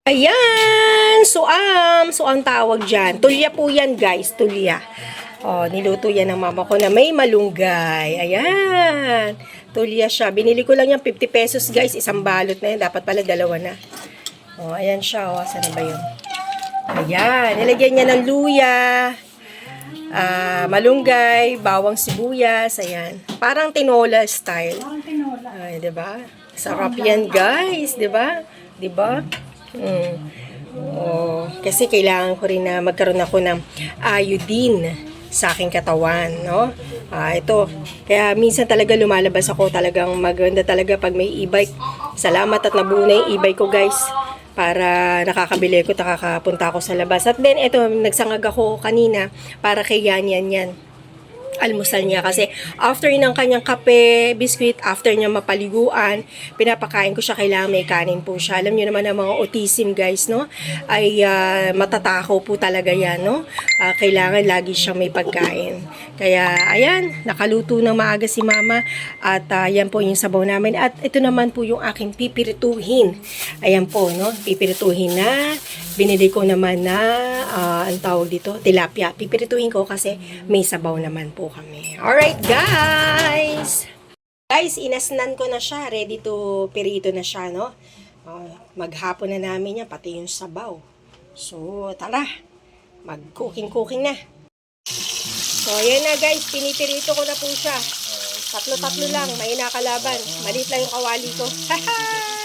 Ayan! So ang tawag dyan. Tulya po yan, guys. Tulya. Oh, niluto yan ng mama ko na may malunggay. Ayan. Tulya siya. Binili ko lang yan 50 pesos, guys. Isang balot na yan. Dapat pala dalawa na. Oh, ayan siya. Oh, saan ba yun? Ayan. Nilagyan niya ng luya. Malunggay. Bawang sibuyas. Ayan. Parang tinola style. Ay, diba? Sarap yan, guys. Diba? Diba? Oh, kasi kailangan ko rin na magkaroon ako ng iodine sa aking katawan, no? Ito. Kaya minsan talaga lumalabas ako, talagang maganda talaga pag may e-bike. Salamat at nabuo na yung e-bike ko, guys. Para nakakabili ko, nakakapunta ako sa labas. At then, ito, nagsangag ako kanina para kay yan. Almusal niya kasi after ng kanyang kape, biskuit, after niya mapaliguan, pinapakain ko siya, kailangan may kanin po siya. Alam niyo naman ang mga autism, guys, no? Ay matatakaw po talaga yan, no? Kailangan lagi siyang may pagkain. Kaya ayan, nakaluto ng maaga si mama at yan po yung sabaw namin. At ito naman po yung aking pipirituhin. Ayan po, no? Pipirituhin na. Binili ko naman na ang tawag dito, tilapia. Pipirituhin ko kasi may sabaw naman po kami. Alright, guys! Guys, inasnan ko na siya. Ready to pirito na siya, no? Maghapon na namin yan, pati yung sabaw. So, tara. Mag-cooking na. So, ayan na, guys. Pinipirito ko na po siya. Tatlo-tatlo lang. May nakalaban. Maliit lang yung kawali ko. Haha!